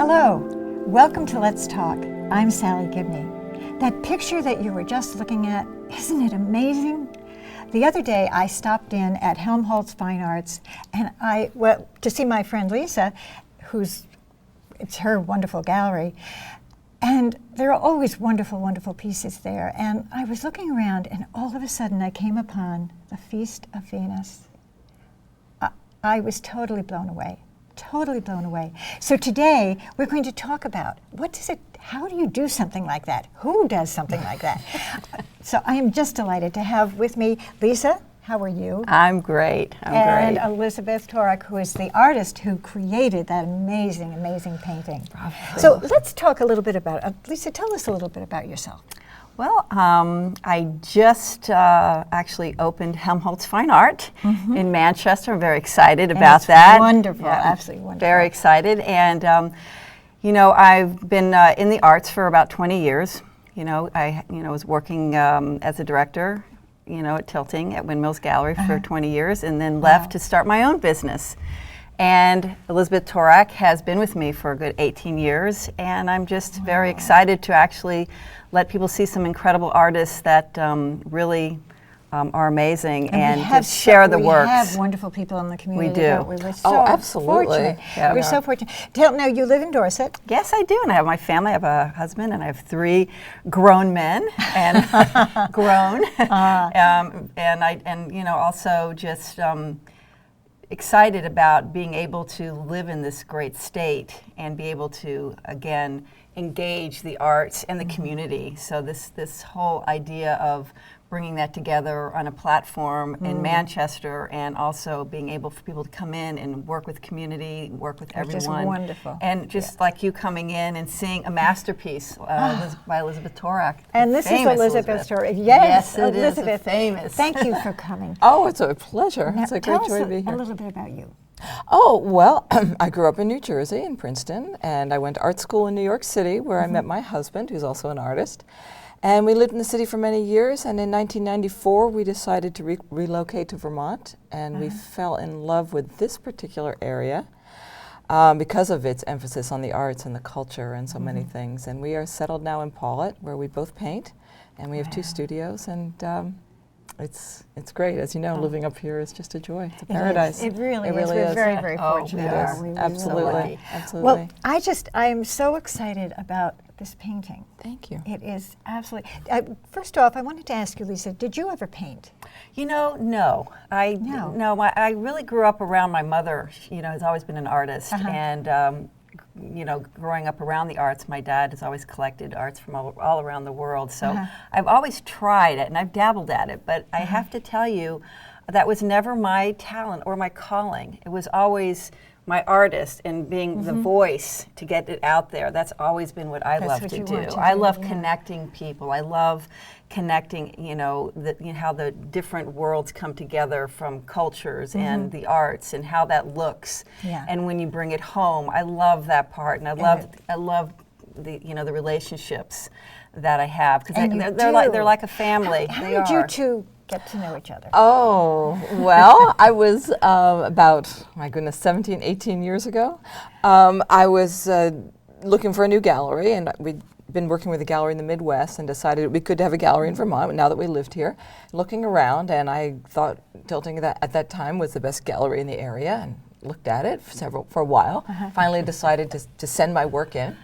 Hello, welcome to Let's Talk. I'm Salley Gibney. That picture that you were just looking at, isn't it amazing? The other day I stopped in at Helmholz Fine Arts and to see my friend Lisa, it's her wonderful gallery. And there are always wonderful, wonderful pieces there. And I was looking around and all of a sudden I came upon the Feast of Venus. I was totally blown away. Totally blown away. So today we're going to talk about how do you do something like that? Who does something like that? So I am just delighted to have with me Lisa. How are you? I'm great. And Elizabeth Torak, who is the artist who created that amazing, amazing painting. Bravo. So let's talk a little bit about Lisa, tell us a little bit about yourself. Well, I just actually opened Helmholz Fine Art in Manchester. I'm very excited about that. Wonderful, absolutely wonderful. Very excited. And, I've been in the arts for about 20 years. I was working as a director, at Tilting at Windmills Gallery for 20 years and then left to start my own business. And Elizabeth Torak has been with me for a good 18 years, and I'm just very excited to actually let people see some incredible artists that really are amazing and just share the works. We have wonderful people in the community. We do. Don't we? We're so absolutely. Fortunate. Yeah. We're so fortunate. Now, you live in Dorset. Yes, I do, and I have my family. I have a husband, and I have 3 grown men, and grown, also just excited about being able to live in this great state and be able to again engage the arts and the community. So this whole idea of bringing that together on a platform in Manchester, and also being able for people to come in and work with community, work with everyone. Which is wonderful. And just like you coming in and seeing a masterpiece by Elizabeth Torak. And this is Elizabeth Torak. Yes, it Elizabeth. Is famous. Thank you for coming. Oh, it's a pleasure. Now, it's a great joy to be a here. little bit about you. Oh, well, I grew up in New Jersey, in Princeton, and I went to art school in New York City, where I met my husband, who's also an artist. And we lived in the city for many years, and in 1994 we decided to relocate to Vermont, and we fell in love with this particular area because of its emphasis on the arts and the culture and so many things. And we are settled now in Paulet, where we both paint, and we have 2 studios, and it's great. As you know, living up here is just a joy. It's a paradise. It really is. Really We're is. very, very fortunate. It is. We Absolutely. Well, I'm so excited about this painting. Thank you. It is absolutely. First off, I wanted to ask you, Lisa, did you ever paint? No. I really grew up around my mother. Has always been an artist, and growing up around the arts, my dad has always collected arts from all around the world. So I've always tried it, and I've dabbled at it. But I have to tell you, that was never my talent or my calling. It was always my artist and being the voice to get it out there. That's always been what I love to do. I love connecting people. I love connecting, how the different worlds come together from cultures and the arts and how that looks. Yeah. And when you bring it home, I love that part, and I love the the relationships that I have, because they're like a family. How did you 2 get to know each other? Oh, well, I was about, 17, 18 years ago. I was looking for a new gallery, and we'd been working with a gallery in the Midwest and decided it'd be good to have a gallery in Vermont now that we lived here. Looking around, and I thought Tilting at that time was the best gallery in the area, and looked at it for a while. Finally decided to send my work in.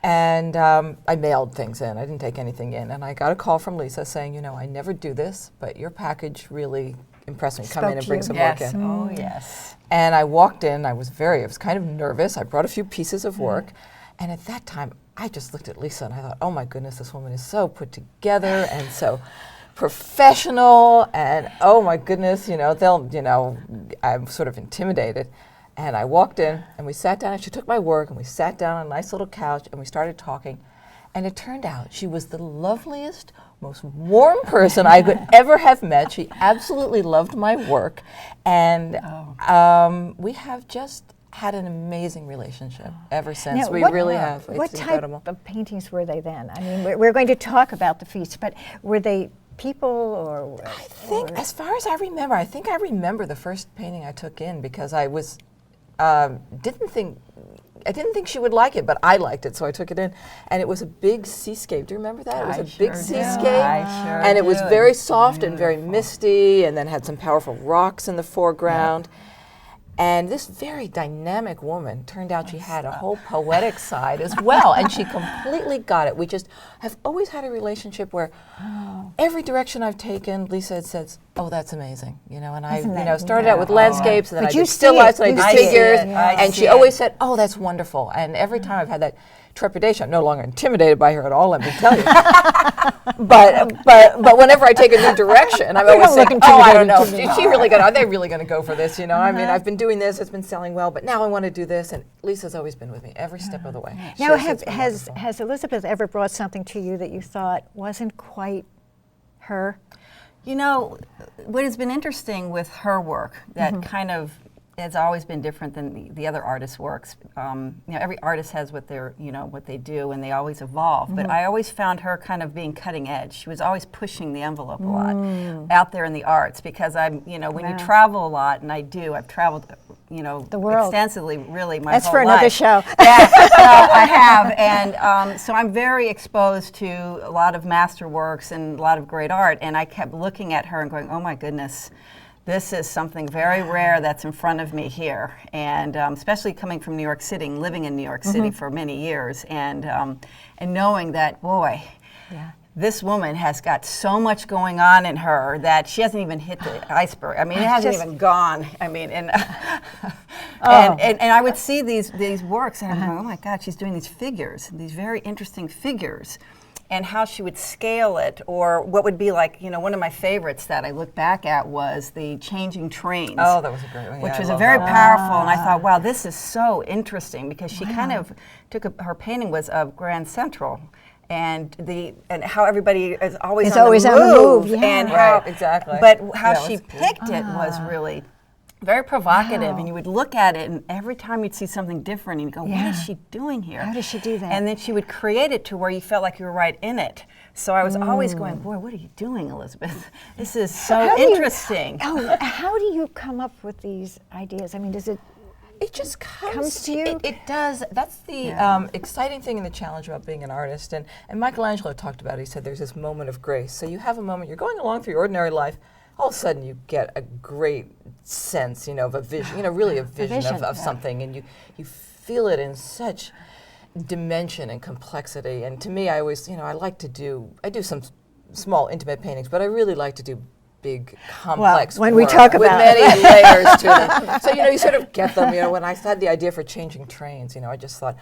And I mailed things in. I didn't take anything in. And I got a call from Lisa saying, I never do this, but your package really impressed me. Come in and bring some work in. Oh, yes. And I walked in. I was kind of nervous. I brought a few pieces of work. And at that time, I just looked at Lisa and I thought, oh my goodness, this woman is so put together and so professional. And oh my goodness, I'm sort of intimidated. And I walked in, and we sat down, and she took my work, and we sat down on a nice little couch, and we started talking. And it turned out she was the loveliest, most warm person I could ever have met. She absolutely loved my work. And we have just had an amazing relationship ever since. Now, we really have. What it's type incredible. of paintings were they then? I mean, we're going to talk about the feast, but were they people or? I think, as far as I remember the first painting I took in, because I was didn't think didn't think she would like it, but I liked it, so I took it in. And it was a big seascape. Do you remember that? It was a big seascape. And it was very soft and very misty, and then had some powerful rocks in the foreground. And this very dynamic woman, turned out she had a whole poetic side as well, and she completely got it. We just have always had a relationship where every direction I've taken, Lisa says, "Oh, that's amazing," and I, started out with landscapes, and then I did still lifes, and I did figures, and she always said, "Oh, that's wonderful." And every time I've had that trepidation, I'm no longer intimidated by her at all, let me tell you. but whenever I take a new direction, I'm always saying, "Oh, I don't know, are they really going to go for this?" I mean, I've been doing this, it's been selling well, but now I want to do this, and Lisa's always been with me every step of the way. Now, has Elizabeth ever brought something to you that you thought wasn't quite her? What has been interesting with her work that kind of has always been different than the other artists' works. Every artist has what they do, and they always evolve. But I always found her kind of being cutting edge. She was always pushing the envelope a lot out there in the arts, because when you travel a lot, and I've traveled, the world extensively, really my That's whole for another life. show. Yeah, I have, and so I'm very exposed to a lot of masterworks and a lot of great art. And I kept looking at her and going, "Oh my goodness. This is something very rare that's in front of me here," and especially coming from New York City, living in New York City for many years, and knowing that, boy, this woman has got so much going on in her that she hasn't even hit the iceberg. I mean, it hasn't even gone. I mean, and I would see these works, and I'm going, "Oh my God, she's doing these figures, these very interesting figures." And how she would scale it, or what would be like, one of my favorites that I look back at was the Changing Trains. Oh, that was a great one. Which was a very powerful, and I thought, wow, this is so interesting, because she kind of her painting was of Grand Central, and how everybody is always on the move, and how exactly. But how she picked it was really very provocative, and you would look at it, and every time you'd see something different, and you'd go, "What is she doing here? How does she do that?" And then she would create it to where you felt like you were right in it. So I was always going, "Boy, what are you doing, Elizabeth? This is so interesting." How do you come up with these ideas? I mean, does it? It just comes to you? It does. That's the exciting thing and the challenge about being an artist. And Michelangelo talked about it. He said there's this moment of grace. So you have a moment, you're going along through your ordinary life, all of a sudden you get a great sense, of a vision, really a vision of something, and you feel it in such dimension and complexity. And to me, I always, I do some small intimate paintings, but I really like to do big, complex when work we talk with about many layers to them. So, you sort of get them, when I had the idea for Changing Trains, I just thought,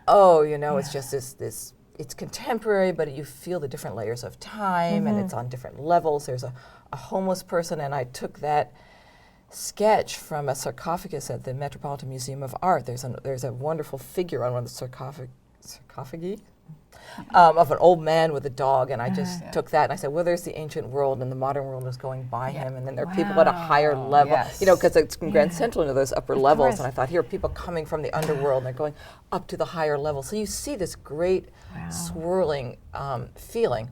it's just this it's contemporary, but you feel the different layers of time, and it's on different levels. There's a homeless person, and I took that sketch from a sarcophagus at the Metropolitan Museum of Art. There's a wonderful figure on one of the sarcophagi of an old man with a dog, and I just took that and I said, well, there's the ancient world, and the modern world is going by him, and then there are people at a higher level, because it's Grand Central into those upper levels, and I thought, here are people coming from the underworld, and they're going up to the higher level. So you see this great swirling feeling.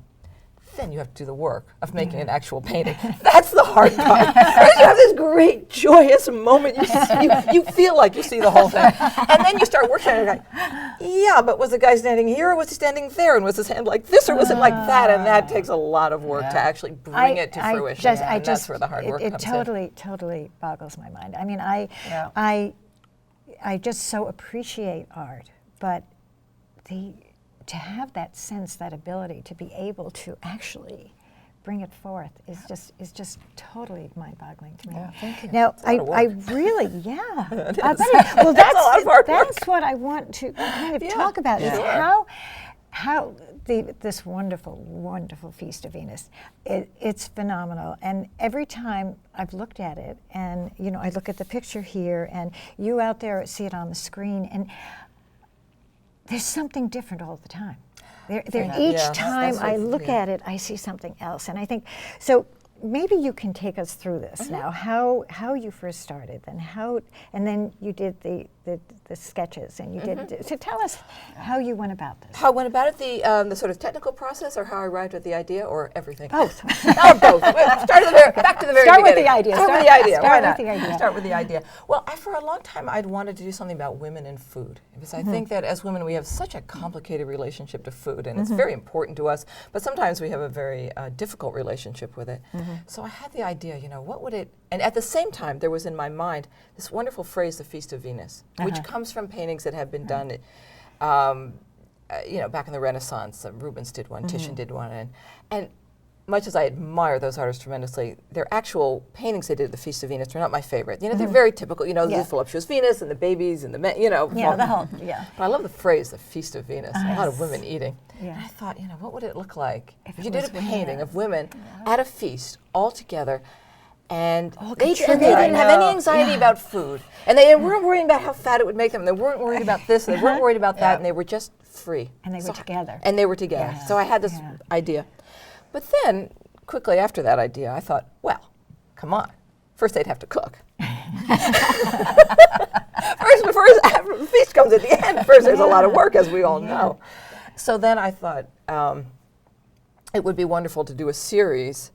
Then you have to do the work of making an actual painting. That's the hard part. You have this great, joyous moment. You feel like you see the whole thing. And then you start working on it, like, yeah, but was the guy standing here, or was he standing there? And was his hand like this, or was it like that? And that takes a lot of work to actually bring it to fruition. And that's where the hard work comes in. It totally boggles my mind. I mean, I just so appreciate art, but to have that sense, that ability to be able to actually bring it forth is just totally mind-boggling to me. Yeah, thank you. Now, I really, well, that's what I want to kind of talk about is how this wonderful, wonderful Feast of Venus, it's phenomenal. And every time I've looked at it, and I look at the picture here, and you out there see it on the screen, and there's something different all the time. Each time I look at it, I see something else. And I think, so maybe you can take us through this now, how you first started, and then you did the the sketches, and you did. So tell us how you went about this. How I went about it, the sort of technical process, or how I arrived at the idea, or everything? Both. Both. Back to the very Start with beginning. the idea. Start with the idea. Start Why with not? the idea. Start with the idea. Well, for a long time, I'd wanted to do something about women and food, because I think that as women, we have such a complicated relationship to food, and it's very important to us, but sometimes we have a very difficult relationship with it. So I had the idea, what would it, and at the same time, there was in my mind this wonderful phrase, the Feast of Venus, which comes from paintings that have been done, back in the Renaissance. Rubens did one, Titian did one, and much as I admire those artists tremendously, their actual paintings they did at the Feast of Venus are not my favorite. They're very typical, the voluptuous Venus and the babies and the men, the whole, But I love the phrase, the Feast of Venus, a lot of women eating. And I thought, what would it look like if you did a painting of women at a feast all together, and they didn't have any anxiety about food, and they weren't worrying about how fat it would make them, and they weren't worried about this, and they weren't worried about that, and they were just free. And they were together. And they were together. Yeah. So I had this idea. But then, quickly after that idea, I thought, well, come on. First they'd have to cook. First, after the feast comes at the end. First there's a lot of work, as we all know. So then I thought it would be wonderful to do a series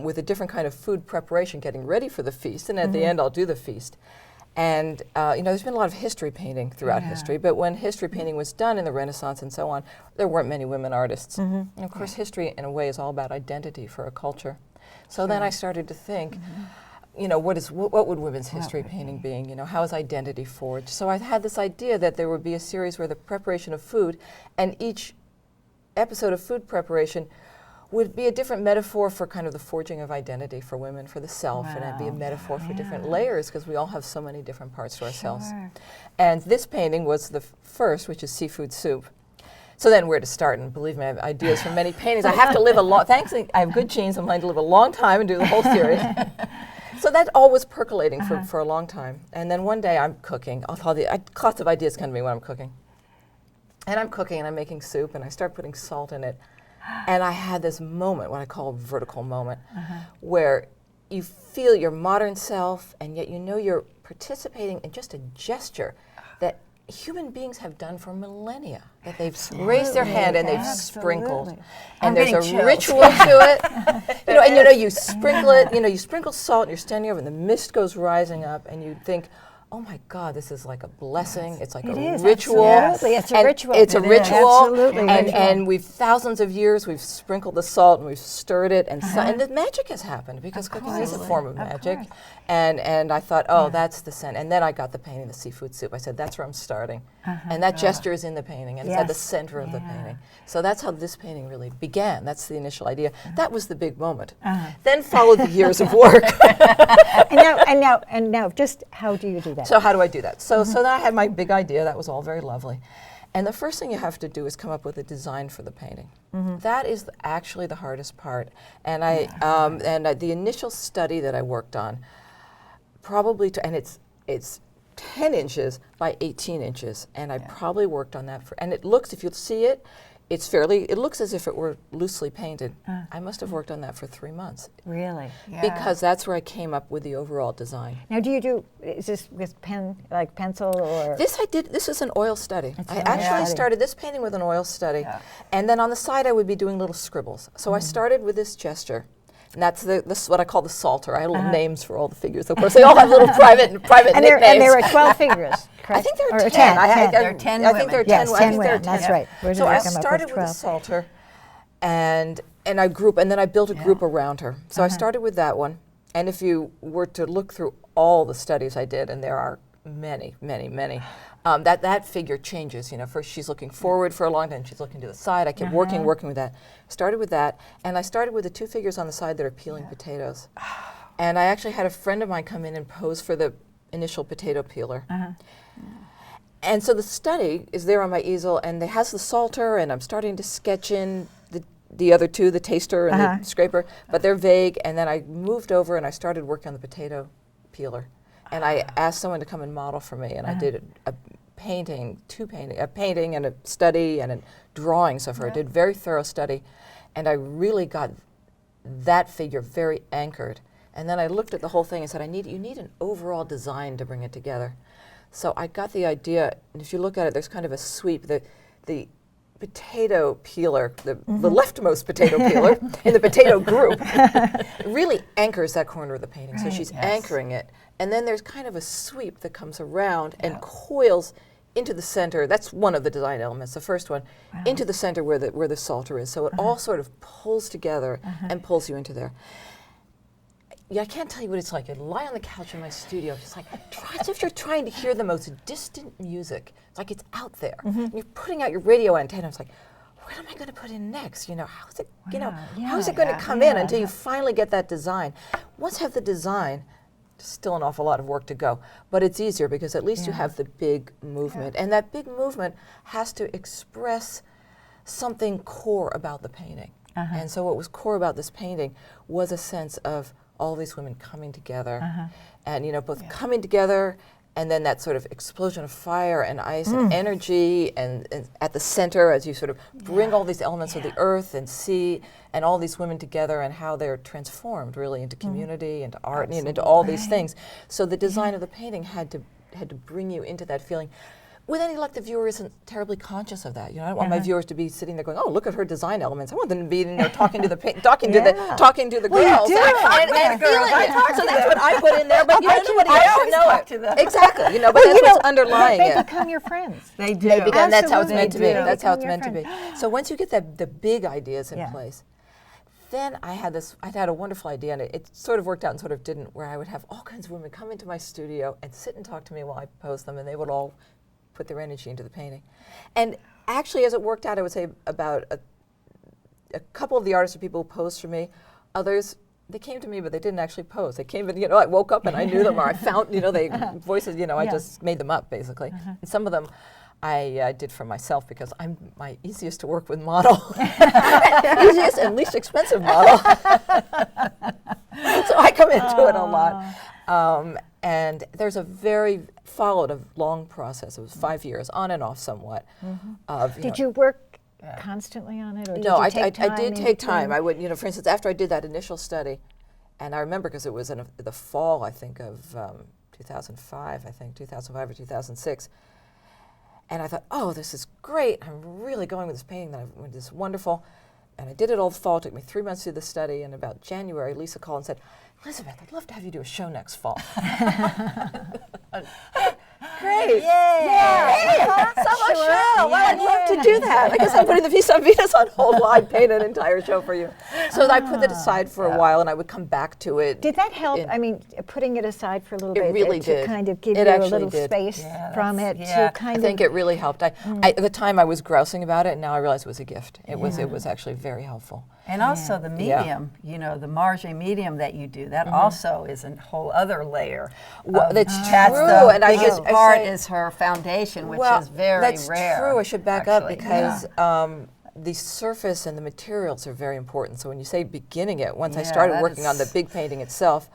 with a different kind of food preparation, getting ready for the feast, and at the end I'll do the feast. And there's been a lot of history painting throughout history, but when history painting was done in the Renaissance and so on, there weren't many women artists. And of course, history in a way is all about identity for a culture. So then I started to think, what would women's history painting be? How is identity forged? So I had this idea that there would be a series where the preparation of food, and each episode of food preparation would be a different metaphor for kind of the forging of identity for women, for the self, and it'd be a metaphor for different layers, because we all have so many different parts to ourselves. And this painting was the first, which is seafood soup. So then where to start? And believe me, I have ideas for many paintings. I have to live a long, thankfully I have good genes, I'm planning to live a long time and do the whole series. So that all was percolating for a long time. And then one day I'm cooking. Lots of ideas come to me when I'm cooking. And I'm cooking and I'm making soup, and I start putting salt in it. And I had this moment, what I call a vertical moment, where you feel your modern self, and yet you're participating in just a gesture that human beings have done for millennia, that they've raised their hand and they've sprinkled. And there's a ritual to it. You sprinkle it, you sprinkle salt, and you're standing over, and the mist goes rising up, and you think, oh my God, this is like a blessing. It's like a ritual. Absolutely. It's a ritual. It's a ritual. Absolutely. And we've thousands of years, we've sprinkled the salt and we've stirred it, and the magic has happened, because cooking is a form of magic. And I thought, that's the scent. And then I got the painting, the seafood soup. I said, that's where I'm starting. And that gesture is in the painting, and it's at the center of the painting. So that's how this painting really began. That's the initial idea. That was the big moment. Then followed the years of work. And now, just how do you do that? So how do I do that? So then I had my big idea. That was all very lovely. And the first thing you have to do is come up with a design for the painting. That is actually the hardest part. And the initial study that I worked on, and it's 10 inches by 18 inches, and I probably worked on that and it looks, if you'll see it, it looks as if it were loosely painted. I must have worked on that for 3 months. Really? Because that's where I came up with the overall design. Now, is this with pencil, or? This is an oil study. I actually started this painting with an oil study. And then on the side I would be doing little scribbles. So I started with this gesture. And that's this what I call the Psalter. I have little names for all the figures. Of course, they all have little private nicknames. And there are 12 figures. I think there are 10. There are 10 women. I think there are 10 yes, women. 10 women. That's right. So I started with the Psalter, and then I built a group around her. So I started with that one. And if you were to look through all the studies I did, and there are many, many, many, that figure changes. First she's looking forward for a long time, she's looking to the side. I kept working with that. Started with that, and I started with the two figures on the side that are peeling potatoes. And I actually had a friend of mine come in and pose for the initial potato peeler. And so the study is there on my easel, and it has the Psalter, and I'm starting to sketch in the other two, the taster and the scraper, but they're vague. And then I moved over and I started working on the potato peeler. And I asked someone to come and model for me, and I did a painting and a study and drawings of her. I did a very thorough study, and I really got that figure very anchored. And then I looked at the whole thing and said, you need an overall design to bring it together. So I got the idea, and if you look at it, there's kind of a sweep. The potato peeler, the leftmost potato peeler in the potato group, really anchors that corner of the painting. So she's anchoring it. And then there's kind of a sweep that comes around and coils into the center. That's one of the design elements, the first one, into the center where the Psalter is. So it all sort of pulls together and pulls you into there. Yeah, I can't tell you what it's like. You lie on the couch in my studio, just like, as if you're trying to hear the most distant music. It's like it's out there. And you're putting out your radio antenna. It's like, what am I going to put in next? You know, how's it, how's it going to come in until you finally get that design? Once you have the design, still an awful lot of work to go, but it's easier because at least you have the big movement. And that big movement has to express something core about the painting. And so what was core about this painting was a sense of all these women coming together, and both coming together, and then that sort of explosion of fire and ice and energy, and at the center as you sort of bring all these elements of the earth and sea and all these women together, and how they're transformed really into community, into art, and into all these things. So the design of the painting had to bring you into that feeling. With any luck, the viewer isn't terribly conscious of that. I don't want my viewers to be sitting there going, "Oh, look at her design elements." I want them to be in there talking to the talking to the girls, and feeling it. So that's what I put in there. But nobody else should know it. Exactly. But that's what's underlying it. They become your friends. They do. And that's how it's meant to be. Absolutely. That's how it's meant to be. So once you get the big ideas in place, then I had a wonderful idea, and it sort of worked out and sort of didn't, where I would have all kinds of women come into my studio and sit and talk to me while I posed them, and they would all put their energy into the painting. And actually, as it worked out, I would say about a couple of the artists or people who posed for me. Others, they came to me, but they didn't actually pose. They came and, I woke up and I knew them, or I found, they voices, I just made them up, basically. And some of them I did for myself because I'm my easiest to work with model. Easiest and least expensive model. So I come into it a lot. And there's followed a long process. It was 5 years, on and off somewhat. Did you work constantly on it? Or No, did you take time I did take time. I would, for instance, after I did that initial study, and I remember because it was in the fall, I think, of 2005 or 2006, and I thought, oh, this is great. I'm really going with this painting. This is wonderful. And I did it all the fall. It took me 3 months to do the study. And about January, Lisa called and said, "Elizabeth, I'd love to have you do a show next fall." Great. Yay. Summer show. Well, I'd love to do that. I guess I'm putting the Piece on Venus on hold while I paint an entire show for you. So I put it aside for a while, and I would come back to it. Did that help? I mean, putting it aside for a little bit. It really to did. Kind of give It you a actually little did. space from it to kind I think it really helped. At the time I was grousing about it, and now I realize it was a gift. It was actually very helpful. And also the medium, the marge medium that you do, that also is a whole other layer. Well, that's true. The And I guess part is her foundation, which is very that's rare. True. I should back up actually. because the surface and the materials are very important. So when you say beginning it, once I started working on the big painting itself,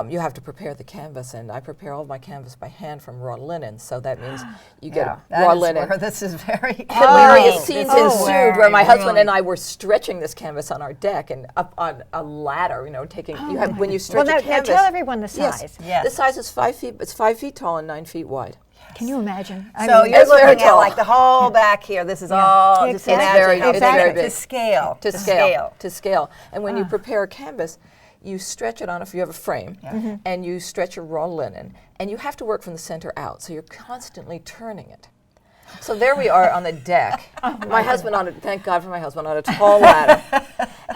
you have to prepare the canvas, and I prepare all of my canvas by hand from raw linen. So that means you get raw linen. Where this is very Hilarious scenes ensued where my husband and I were stretching this canvas on our deck and up on a ladder, taking. When you stretch a canvas. Tell everyone the size. Yes. The size is 5 feet. It's 5 feet tall and 9 feet wide. Can you imagine? So you're looking at like the whole back here. This is all just Exactly. imagine It's very big. to scale. And when you prepare a canvas, you stretch it on if you have a frame, and you stretch your raw linen, and you have to work from the center out. So you're constantly turning it. So there we are on the deck. My husband thank God for my husband, on a tall ladder.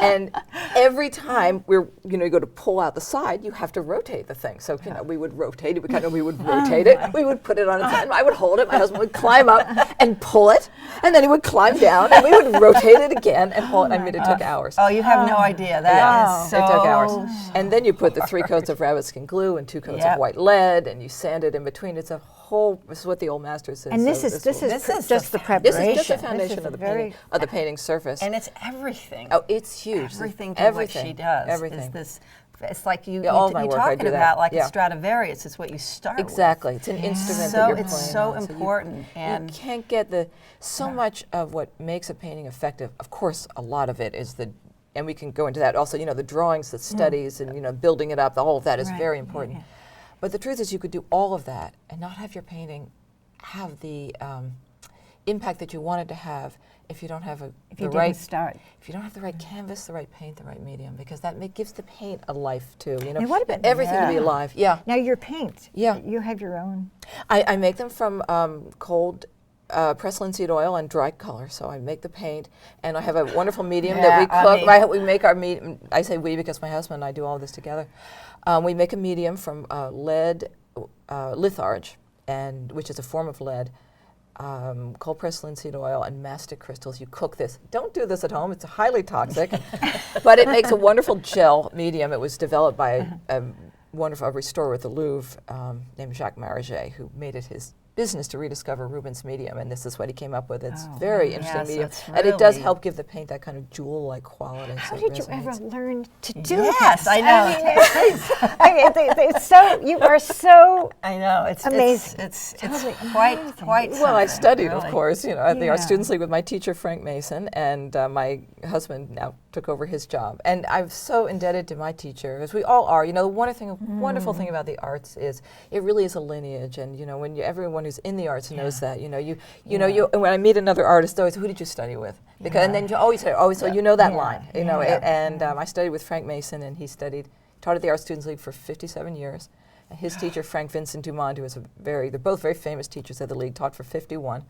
And every time you go to pull out the side, you have to rotate the thing. So, we would rotate it. We would rotate it. We would put it on its side. I would hold it. My husband would climb up and pull it. And then he would climb down, and we would rotate it again and hold it. I mean, it took hours. Oh, you have no idea. That is so... It took hours. And then you put the 3 coats of rabbit skin glue and 2 coats of white lead, and you sand it in between. It's a whole, this is what the old master says. And this is just the preparation. This is just the foundation of the painting surface. And it's everything. Oh, it's huge. Everything what she does. Everything. Is this, it's like you're talking about like a Stradivarius. It's what you start with. Exactly. It's an instrument that you're playing. It's so on. important. And you can't get so much of what makes a painting effective. Of course, a lot of it is and we can go into that also, the drawings, the studies, and, building it up, all of that is very important. But the truth is you could do all of that and not have your painting have the impact that you wanted to have if you don't have if you don't have the right canvas, the right paint, the right medium, because that gives the paint a life too. You know, now what about everything to be alive. Yeah. Now your paint. Yeah. You have your own. I make them from cold pressed linseed oil and dry color. So I make the paint, and I have a wonderful medium that we cook. Right, we make our medium. I say we because my husband and I do all this together. We make a medium from lead litharge, which is a form of lead. Cold pressed linseed oil and mastic crystals. You cook this. Don't do this at home. It's highly toxic, but it makes a wonderful gel medium. It was developed by a wonderful restorer at the Louvre named Jacques Maraget, who made it his business to rediscover Rubens' medium, and this is what he came up with. It's very interesting medium, and it does help give the paint that kind of jewel-like quality. How did you ever learn to do this? I know. It's so, you are so I know, it's amazing. It's quite well, I studied, really. of course, you know, at the Art Students League with my teacher, Frank Mason, and my husband now took over his job. And I'm so indebted to my teacher, as we all are. You know, the wonderful thing about the arts is it really is a lineage, and you know, when everyone who's in the arts knows that. You know, you know, and when I meet another artist, always, who did you study with? Because and then you always say, so you know that line. You know, I studied with Frank Mason, and he taught at the Art Students League for 57 years. And his teacher, Frank Vincent Dumont, who is they're both very famous teachers at the League, taught for 51.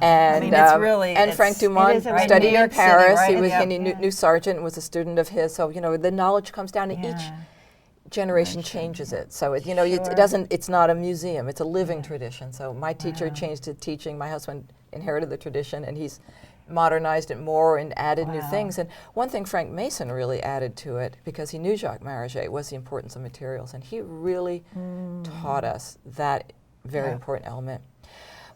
And I mean, it's really, and Frank Dumont right studied in Paris. City, right? He was and he knew Sargent, was a student of his. So you know, the knowledge comes down to each generation changes it. So it, you know, it doesn't. It's not a museum. It's a living tradition. So my teacher changed to teaching. My husband inherited the tradition, and he's modernized it more and added new things. And one thing Frank Mason really added to it, because he knew Jacques Maraget, was the importance of materials, and he really taught us that very important element.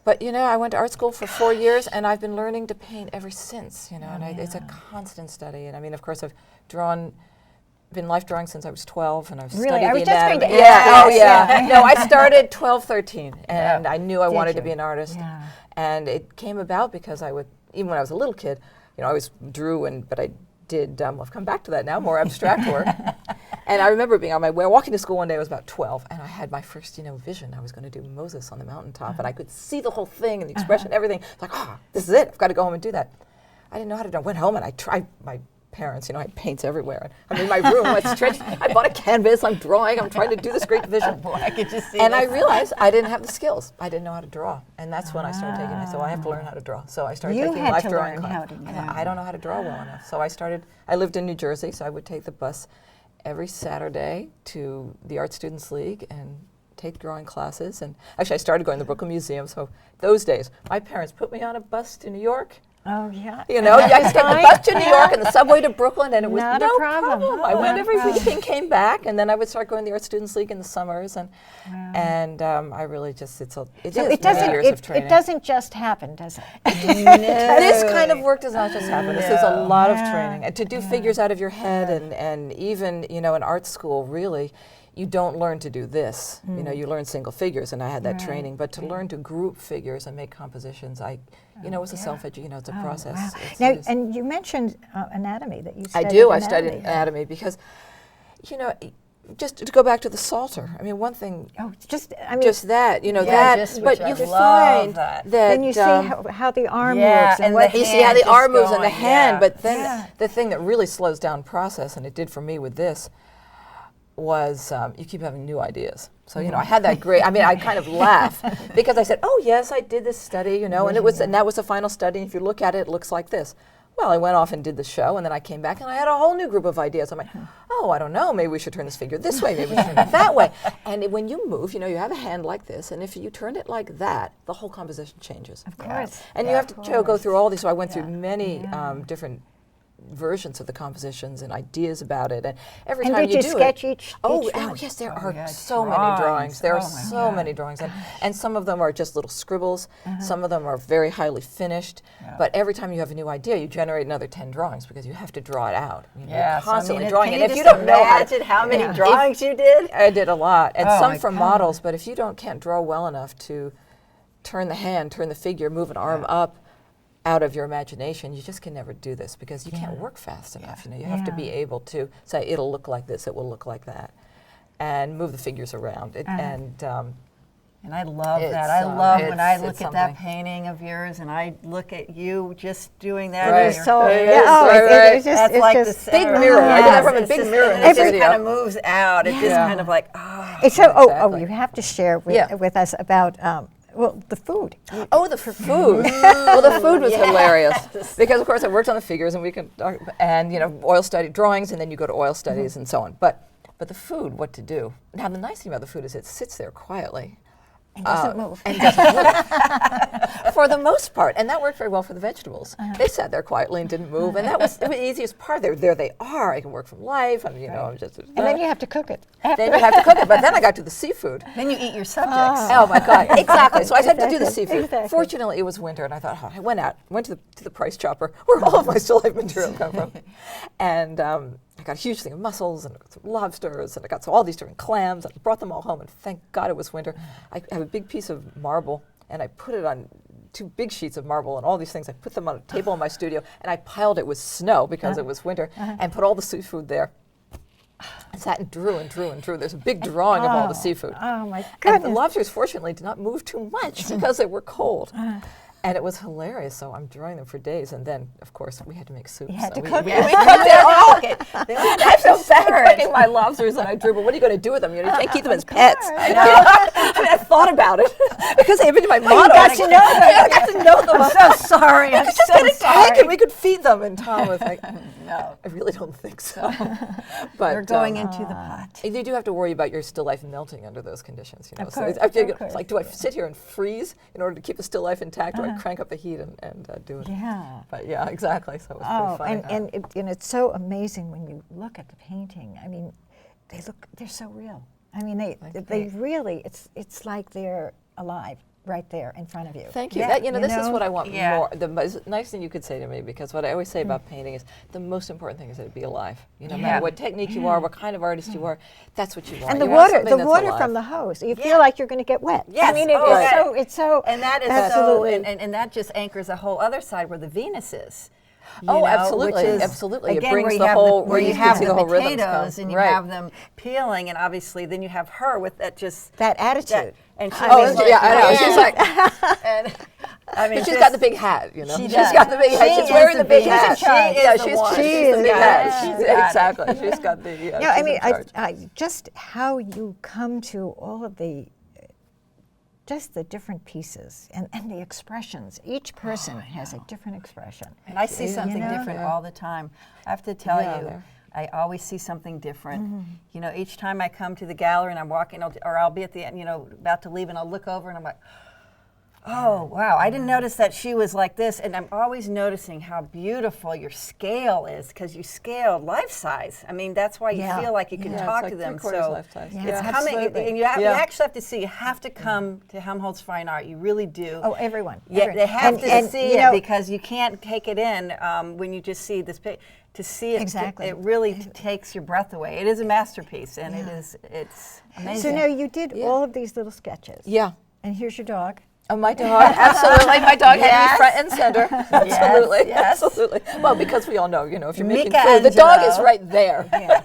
But you know, I went to art school for 4 years, and I've been learning to paint ever since. You know, and it's a constant study. And I mean, of course, I've been life drawing since I was 12, and I've studied the anatomy. No, I started 12, 13, and I knew I wanted to be an artist. And it came about because even when I was a little kid, you know, I always drew, but I did, I've come back to that now, more abstract work. And I remember being on my way, walking to school one day, I was about 12, and I had my first, you know, vision. I was going to do Moses on the mountaintop, and I could see the whole thing and the expression, everything. Like, this is it. I've got to go home and do that. I didn't know how to do it. I went home and I tried my parents, you know, I had paints everywhere. I'm in my room, I stretched, I bought a canvas, I'm drawing, I'm trying to do this great vision. Boy, I could just see and I realized I didn't have the skills. I didn't know how to draw. And that's when I started taking it. So I have to learn how to draw. So I started taking life drawing class. I don't know how to draw well enough. So I lived in New Jersey, so I would take the bus every Saturday to the Art Students League and take drawing classes. And actually I started going to the Brooklyn Museum. So those days, my parents put me on a bus to New York. Oh, yeah. You know, I could take the bus to New York and the subway to Brooklyn, and it was no problem. I went every week and came back, and then I would start going to the Art Students League in the summers, and I really just, it is many years of training. It doesn't just happen, does it? This kind of work does not just happen. This is a lot of training. And to do figures out of your head, and even, you know, in art school, really, you don't learn to do this. You know, you learn single figures, and I had that training. But to learn to group figures and make compositions, you know, it was a self-education. You know, it's a process. Wow. Now, and you mentioned anatomy, that you studied. I do. I studied anatomy because, you know, just to go back to the Psalter. I mean, one thing. Oh, just that. You know that. But you find that. Then you see how the arm moves, and you see how the arm moves and the hand. But then the thing that really slows down process, and it did for me with this, was you keep having new ideas. So, you know, I had that great, I mean, I kind of laugh because I said, oh yes, I did this study, you know, and that was the final study. And if you look at it, it looks like this. Well, I went off and did the show, and then I came back and I had a whole new group of ideas. I'm like, I don't know, maybe we should turn this figure this way, maybe we should turn it that way. And when you move, you know, you have a hand like this, and if you turn it like that, the whole composition changes. Of course. And you have to go through all these. So I went through many different versions of the compositions and ideas about it, and every time you do it. And did you sketch each Oh yes, there are so many drawings. There are so many drawings, and some of them are just little scribbles. Some of them are very highly finished. But every time you have a new idea, you generate another 10 drawings because you have to draw it out. You're constantly drawing. And if you don't know how many drawings you did, I did a lot, and some from models. But if you can't draw well enough to turn the hand, turn the figure, move an arm up out of your imagination, you just can never do this because you can't work fast enough. You know, you have to be able to say it'll look like this, it will look like that. and move the figures around. And I love It's, that. I love when I it's look at something. that painting of yours, and I look at you just doing that. Right. in It's your so, face. Yes, yeah, right. it's just, That's it's like just, the center of mirror. it. I get that from a It's big just- mirror in and the it just studio. kind of moves out. It just Yeah. kind of like, it's so, Exactly. you have to share with, Yeah. with us about, well, the food. Oh, the food. Well, the food was hilarious because, of course, I worked on the figures, and we can, and oil study drawings, and then you go to oil studies and so on. But the food, what to do? Now, the nice thing about the food is it sits there quietly. It doesn't move. And doesn't move. For the most part, and that worked very well for the vegetables. They sat there quietly and didn't move, and that was the easiest part. There they are. I can work from life. I'm, I'm just. And then you have to cook it. Then you have to cook it. But then I got to the seafood. then you eat your subjects. Oh my God! Exactly. So I had to do the Exactly. seafood. Exactly. Fortunately, it was winter, and I thought, I went to the price chopper where all of my still life material come from, and I got a huge thing of mussels and some lobsters, and I got all these different clams, and I brought them all home. And thank God it was winter. I have a big piece of marble, and I put it on 2 big sheets of marble and all these things. I put them on a table in my studio, and I piled it with snow because it was winter, and put all the seafood there. I sat and drew and drew and drew. There's a big drawing of all the seafood. Oh, my And the goodness. lobsters, fortunately, did not move too much because they were cold. And it was hilarious. So I'm drawing them for days. And then, of course, we had to make soup. You had so to cook we it. cooked it all. They I feel bad cooking my lobsters, and I drew, but what are you going to do with them? You can't keep them as pets. I I mean, I thought about it because they've been my motto. got to know them. I got to know them. I'm so sorry. I'm Just so get a sorry. cake and we could feed them. And Tom was like, No. I really don't think so. But We're going into the pot. you do have to worry about your still life melting under those conditions, Of So course, it's of course. like, do I sit here and freeze in order to keep the still life intact, or I crank up the heat and do it? Yeah. But yeah, exactly. So it was Oh, pretty funny. and it's so amazing when you look at the painting. I mean, they're so real. I mean, they really, it's like they're alive right there in front of you. Thank you. Yeah, This is what I want Yeah. more. The nice thing you could say to me, because what I always say about painting is the most important thing is that it be alive. No Yeah. matter what technique you are, what kind of artist you are, that's what you want. And the You want water, something the that's water alive. from the hose, you feel like you're going to get wet. Yes. I mean, Oh, it's right. so, it's so. And that is absolutely. so, and that just anchors a whole other side where the Venus is. Oh, which absolutely, is, absolutely. It Again, brings where you the have whole- where where you you have see the the whole rhythms come. potatoes and you Right. have them peeling, and obviously then you have her with that just That attitude. and she's Oh, like, yeah, I know. She's like, and I mean, she's got the big hat, She She's does. got the big hat. She She's is wearing the the big big hat. hat. She Yeah, is the one. she's She the big is hat. the She's one. exactly. She's got the. Yeah, No, I she's mean, in charge. just how you come to all of the, just the different pieces and the expressions. Each person has a different expression. And I see Yeah. something You know? different Yeah. all the time. I have to tell Yeah, you, there. I always see something different. Each time I come to the gallery and I'm walking, or I'll be at the end, about to leave, and I'll look over and I'm like, oh, wow, I didn't notice that she was like this. And I'm always noticing how beautiful your scale is, because you scaled life size. I mean, that's why you Yeah. feel like you can Yeah, talk it's to like them. 3/4 So life size. Yeah. it's Yeah. coming, Absolutely. and you Yeah. actually have to see, you have to come to Helmholtz Fine Art. You really do. Oh, everyone. Yeah, everyone. they have And- to and, see you it, know, because you can't take it in when you just see this picture. To see it, Exactly. it really takes your breath away. It is a masterpiece, and it's amazing. So now you did all of these little sketches. Yeah. And here's your dog. Oh, my dog, absolutely. My dog had to Yes. be front and center. Absolutely, yes. absolutely. Well, because we all know, if you're making Mika food, the dog is Angelo. right there. Yeah,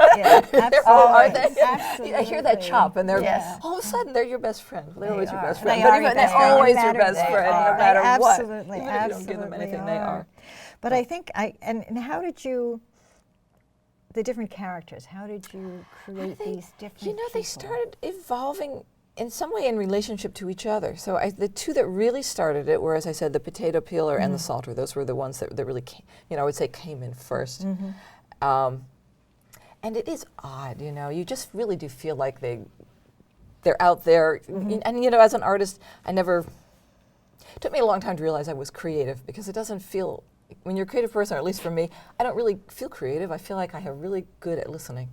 Are they? absolutely. I hear that chop, and they're Yes. all of a sudden they're your best friend. They're always your are. best friend. They But are even your they're best friend. always No your matter- best they friend, are. no matter They what. absolutely, Even if you don't give them absolutely anything, they are. But I think and how did you, the different characters, how did you create these different They people? started evolving in some way in relationship to each other. So the two that really started it were, as I said, the potato peeler and the salter. Those were the ones that really, I would say came in first. And it is odd, you just really do feel like they're out there. And as an artist, it took me a long time to realize I was creative, because it doesn't feel, when you're a creative person, or at least for me, I don't really feel creative. I feel like I am really good at listening,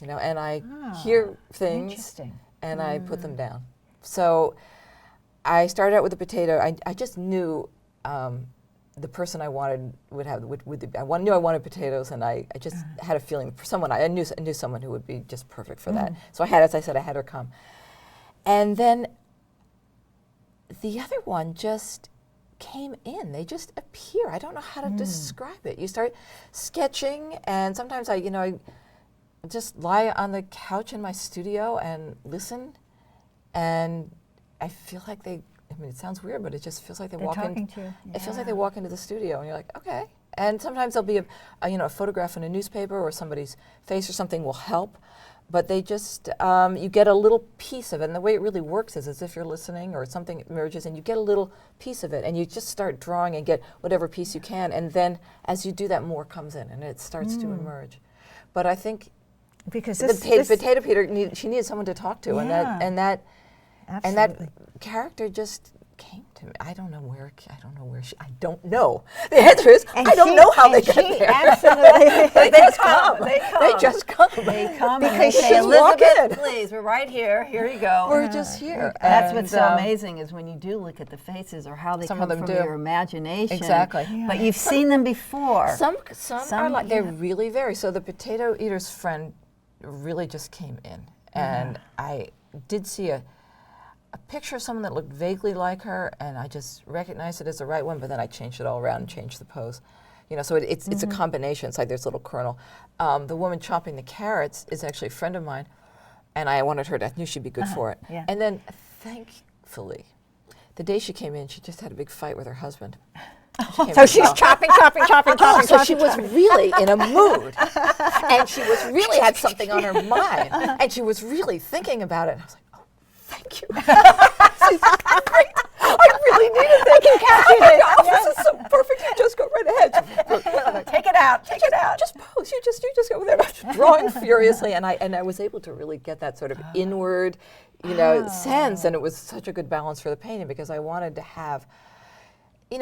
and I hear things Interesting. and I put them down. So I started out with the potato. I just knew the person I wanted would have, knew I wanted potatoes, and I just had a feeling for someone, I knew someone who would be just perfect for that. So as I said, I had her come. And then the other one just came in. They just appear. I don't know how to describe it. You start sketching, and sometimes just lie on the couch in my studio and listen, and I feel like they, I mean, it sounds weird, but it just feels like They're walk talking in. to you. It feels like they walk into the studio, and you're like, okay. And sometimes there'll be a photograph in a newspaper, or somebody's face or something will help, but they just, you get a little piece of it. And the way it really works is as if you're listening, or something emerges, and you get a little piece of it, and you just start drawing and get whatever piece you can. And then as you do that, more comes in, and it starts to emerge. But I think Because the this Potato Peter, she needed someone to talk to, Yeah. and that absolutely. character just came to me. I don't know where I don't know. The answer is, And I don't she- know how they and get she there. absolutely- they just come. They come. They just come. They come Because and they say, she's walking. Elizabeth, please, we're right here. Here you go. We're just here. That's And, what's so amazing is when you do look at the faces or how they Some come of them from do. your imagination. Exactly. But you've seen them before. Some are like, they yeah. really vary. So the Potato Eater's friend really just came in. And I did see a picture of someone that looked vaguely like her, and I just recognized it as the right one, but then I changed it all around and changed the pose. So it's a combination. It's like there's a little kernel. The woman chopping the carrots is actually a friend of mine, and I wanted her to, I knew she'd be good for it. Yeah. And then, thankfully, the day she came in, she just had a big fight with her husband. So she's chopping. So she was really in a mood, and she was really had something on her mind, and she was really thinking about it. And I was like, "Oh, thank you. This is great. I really needed that. This is so perfect. You just go right ahead. Take it out. Take it out. Just pose. You just go over there, drawing furiously, and I was able to really get that sort of inward, sense, and it was such a good balance for the painting because I wanted to have.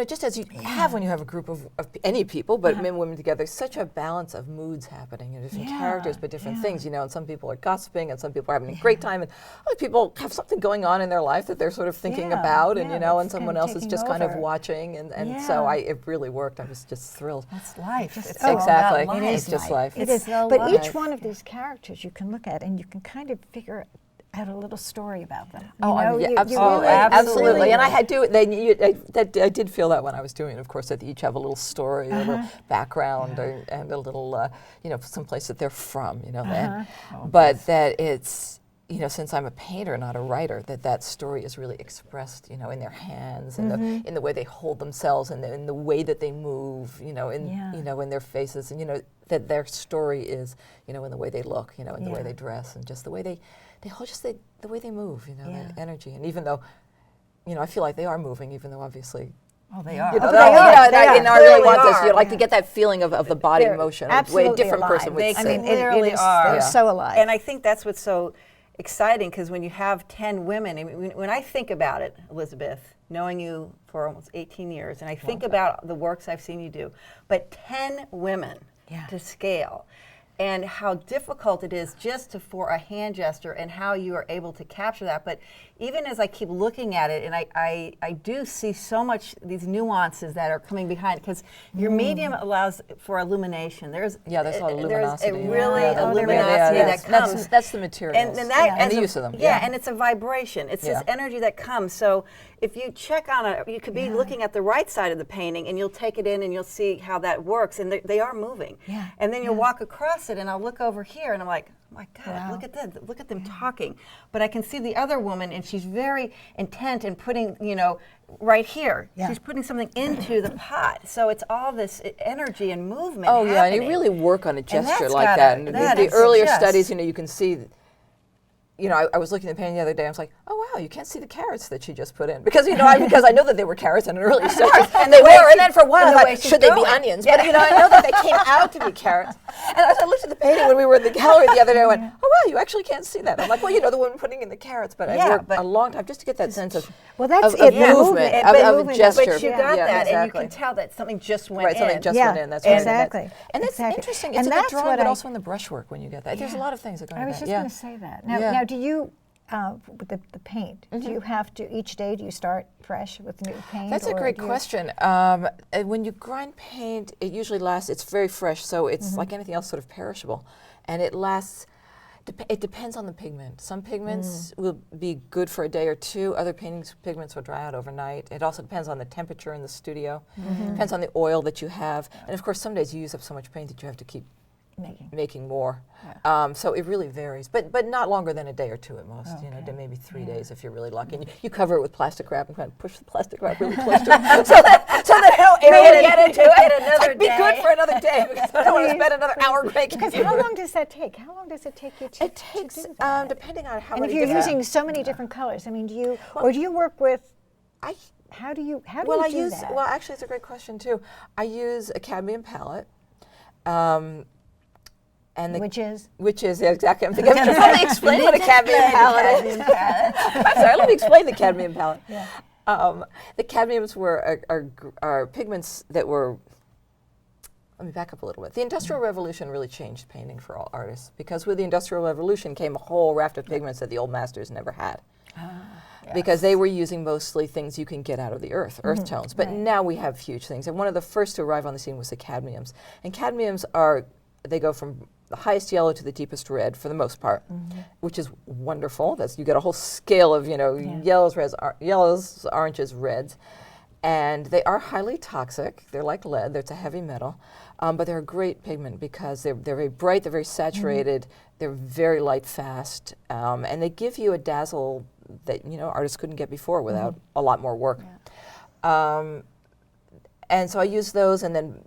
Just as you have when you have a group of any people, but men and women together, such a balance of moods happening and different characters, but different things, and some people are gossiping and some people are having a great time and other people have something going on in their life that they're sort of thinking about and, and someone else is just kind of watching and so it really worked. I was just thrilled. That's life. It's all about exactly. life. It's just life. It is. so But life. each one of these characters you can look at and you can kind of figure out a little story about them. Absolutely. absolutely. really- And I had to. I did feel that when I was doing it. Of course, that they each have a little story, a little background, and a little, some place that they're from. But that it's, since I'm a painter, not a writer, that story is really expressed, in their hands, and in the way they hold themselves, and in the way that they move, in their faces, and that their story is, in the way they look, in the way they dress, and just the way the way they move, that energy. And even though, I feel like they are moving, even though obviously. Oh, they are. they are. I really want this. Like to get that feeling of the body They're motion, the way a absolutely different alive. person would They say. clearly are. They're so alive. And I think that's what's so exciting because when you have 10 women, when I think about it, Elizabeth, knowing you for almost 18 years, and I think about the works I've seen you do, but 10 women to scale. And how difficult it is just for a hand gesture and how you are able to capture that. But even as I keep looking at it, and I do see so much these nuances that are coming behind, because your medium allows for illumination. There's a lot of luminosity. There's a really Yeah. luminosity that comes. That's the materials. And that and as the a- use of them. Yeah, and it's a vibration. It's this Yeah. energy that comes. So if you check on it, you could be looking at the right side of the painting, and you'll take it in, and you'll see how that works, and they are moving. Yeah. And then you'll walk across it, and I'll look over here, and I'm like, oh my God, Wow. look at that! Look at them talking. But I can see the other woman, and she's very intent in putting, right here. Yeah. She's putting something into the pot. So it's all this energy and movement. Oh yeah, and happening. you really work on a gesture that's like gotta- that. And that the is earlier just- studies, you can see. I was looking at the painting the other day. I was like, oh wow, you can't see the carrots that she just put in because because I know that they were carrots in an earlier study, and they were. And then for a while, I thought, should they be onions? But I know that they came out to be carrots. And as I looked at the painting when we were in the gallery the other day, I went, oh wow, you actually can't see that. I'm like, well, the one putting in the carrots, but I worked a long time just to get that sense of that's of it. movement, of gesture. But you got that, and you exactly. can tell that something just went Right, in. something just Yeah, went in. That's right. exactly. And that's Exactly. interesting. And It's in the that's drawing, what but I- also in the brushwork when you get that. There's a lot of things that go into I that. was just going to say that. Now, Yeah. do you, with the paint, do you have to, each day, do you start fresh with new paint? That's a or great do you- question. When you grind paint, it usually lasts, it's very fresh, so it's like anything else, sort of perishable. And it lasts, it depends on the pigment. Some pigments will be good for a day or two. Other pigments will dry out overnight. It also depends on the temperature in the studio. Depends on the oil that you have. And of course, some days you use up so much paint that you have to keep making more. Yeah. So it really varies, but not longer than a day or two at most. Okay. You know, maybe 3 days if you're really lucky. And you cover it with plastic wrap and kind of push the plastic wrap really close to it, so that no air will get into it. Another Like, be good day. for another day because I don't want to spend another hour making Because it. how long does that take? How long does it take you to It takes, to do that? depending on how And if many you're different- using so many different colors, I mean, do you work with? I How do you well, I do use that? well. Actually, it's a great question too. I use a cadmium palette, and Which is? Exactly. I'm thinking. Let me explain what a cadmium palette is. I'm sorry. Let me explain the cadmium palette. Yeah. The cadmiums are pigments that were. Let me back up a little bit. The Industrial Revolution really changed painting for all artists because with the Industrial Revolution came a whole raft of pigments that the old masters never had. Because they were using mostly things you can get out of the earth tones. But now we have huge things. And one of the first to arrive on the scene was the cadmiums. And cadmiums they go from the highest yellow to the deepest red for the most part, which is wonderful. You get a whole scale of, yellows, yellows, oranges, reds. And they are highly toxic. They're like lead. It's a heavy metal. But they're a great pigment because they're very bright, they're very saturated, they're very light fast, and they give you a dazzle that artists couldn't get before without a lot more work. Yeah. And so I use those, and then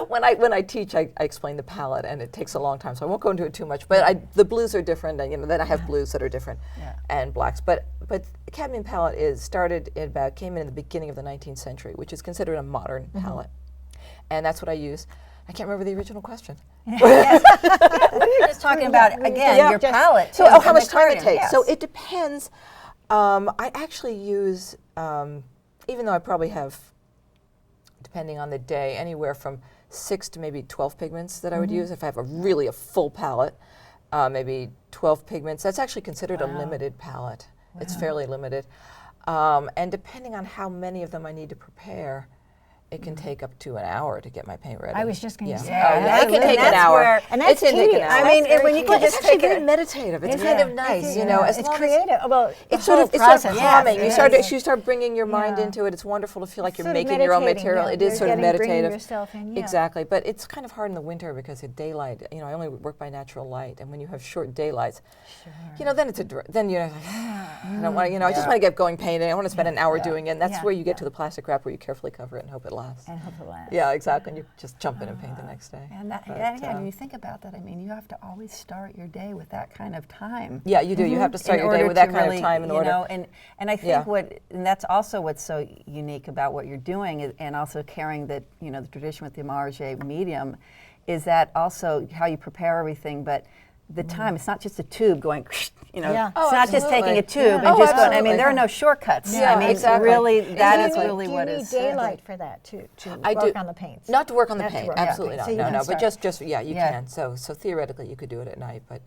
when I teach, I explain the palette, and it takes a long time, so I won't go into it too much. But the blues are different, and then I have blues that are different, and blacks. But the cadmium palette came in the beginning of the 19th century, which is considered a modern palette, and that's what I use. I can't remember the original question. We were just talking about, again, your palette. So and how much time it material. takes. Yes. So it depends. I actually use, even though I probably have, depending on the day, anywhere from 6 to maybe 12 pigments that I would use. If I have a full palette, maybe 12 pigments. That's actually considered a limited palette. It's fairly limited. And depending on how many of them I need to prepare, it can take up to an hour to get my paint ready. I was just going to say. It can take an hour. And that's It can take an tedious. hour. I mean, when you can It's just actually take very it. meditative. It's Is kind it? of nice, It's as it's long creative. Well, it's the sort whole of process. calming. Yes, You start bringing your mind Yeah. into it. It's wonderful to feel like you're Sort of making your own meditating, material. yeah. It is You're sort of bringing meditative. yourself in, yeah. Exactly, but it's kind of hard in the winter because of daylight. I only work by natural light, and when you have short daylights, then it's then you're like, I don't want I just want to get going painting. I want to spend an hour doing it. And that's where you get to the plastic wrap where you carefully cover it and hope it lasts. And hope it lasts. Yeah, exactly. And you just jump in and paint the next day. And when you think about that, I mean, you have to always start your day with that kind of time. Yeah, you do. You have to start in your day order with that to kind really, of time in you order. know, and I think and that's also what's so unique about what you're doing, and also carrying the tradition with the Marge medium, is that also how you prepare everything, but the time. It's not just a tube going. Yeah. It's not just taking a tube Yeah. and just going. I absolutely. mean, there are no shortcuts. Yeah, I mean, exactly. really, that is Do really what is. you need daylight for that to I work do. on the paints? Not to work on the Not to paint, work on the absolutely paint. not. So you No, can no, but start- just you Yeah. can. So theoretically, you could do it at night, but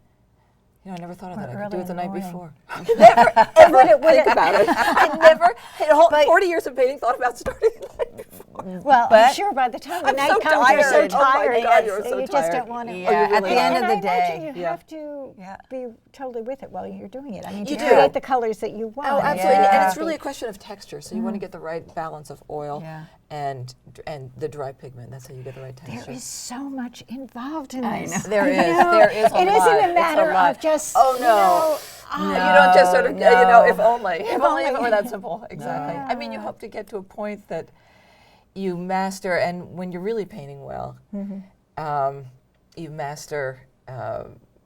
I never thought of that. I could do early it the in the night morning. before. Never ever think about it. I never, in 40 years of painting, thought about starting the night before. Well, I'm But- sure by the time the I'm night so comes, you're so tired. Oh my tired. God, you're that so you just tired. don't want to. Yeah, at the end And of I the day. imagine you have to be totally with it while you're doing it. I mean, to You do. create the colors that you want. Oh, absolutely. Yeah. And it's really a question of texture. So you want to get the right balance of oil Yeah. and the dry pigment. That's how you get the right texture. There is so much involved in I this. know. There I is. know. There is a It lot. isn't It's a a matter lot. of just. Oh, no. Oh, You don't just sort of, No. if only. If only only. it were that simple. Exactly. No. I mean, you hope to get to a point that you master, and when you're really painting well, you master,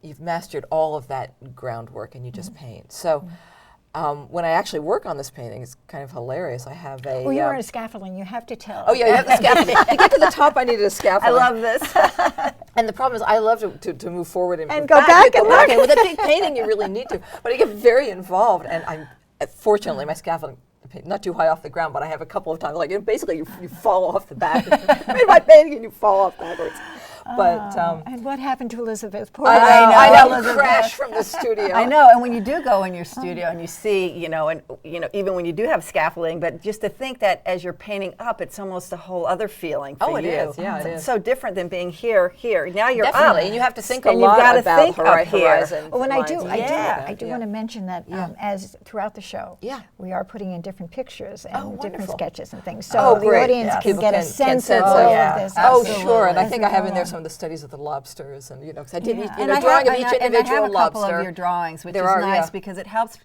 you've mastered all of that groundwork and you just paint. So when I actually work on this painting, it's kind of hilarious. I have a... Well, you were on scaffolding. You have to tell. Oh, yeah, you have the scaffolding. To get to the top, I needed a I scaffolding. love this. And the problem is, I love to move forward and go back and look. And with a big painting, you really need to. But I get very involved, and I'm fortunately my scaffolding not too high off the ground, but I have a couple of times basically you fall off the back. In my painting, and you fall off backwards. But and what happened to Elizabeth? Poor I know, Elizabeth. crashed from the studio. I know, and when you do go in your studio and you see, even when you do have scaffolding, but just to think that as you're painting up, it's almost a whole other feeling for you. It is, yeah, it It's is. so different than being here. Now you're Definitely, up, and you have to think and a you've lot gotta about think up here. horizon. Well, and I do Yeah. want to mention that as throughout the show, we are putting in different pictures and different wonderful. sketches and things, so the great. audience can People get a can sense sense of of all it. of this. Oh, Absolutely. sure, and I As think we I have go in there on. some of the studies of the lobsters, and because I did each, And drawing of I each have individual a couple lobster. of your drawings, which There is are, nice yeah. because it helps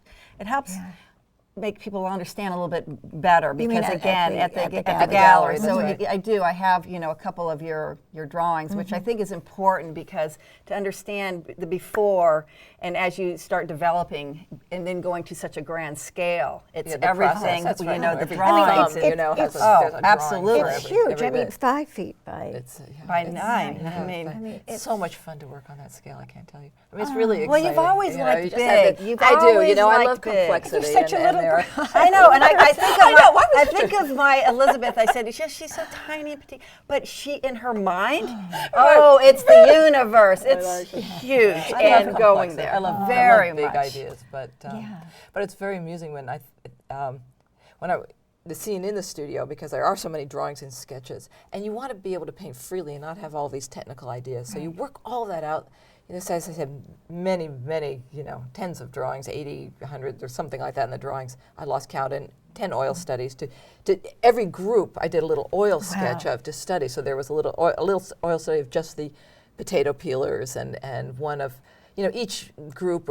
make people understand a little bit better, You mean because again at the the gallery. gallery. That's So right. I have a couple of your drawings, which I think is important, because to understand the before and as you start developing and then going to such a grand scale, it's the everything. process, that's right. The Every drawings. thumb, and- has a, oh, there's a drawing absolutely. for It's every huge. I mean, bit. 5 feet by. It's, by it's- 9. yeah, I mean, it's so much fun to work on that scale. I can't tell you. I mean, it's really exciting. well, you've always you know, liked you just have big. to- You've I do. You always know, I liked love big. complexity. You're such a little there- I know, and I think of I think of my Elizabeth. I said, she's so tiny and petite, but she, in her mind, it's the universe. It's huge, I love and going complexity. there. I love very big much. ideas, but it's very amusing when the scene in the studio, because there are so many drawings and sketches, and you want to be able to paint freely and not have all these technical ideas. So you work all that out. As I said, many, tens of drawings, 80, 100, or something like that in the drawings. I lost count, and 10 oil studies. To every group, I did a little oil sketch of to study. So there was a little oil study of just the potato peelers, and one of, each group,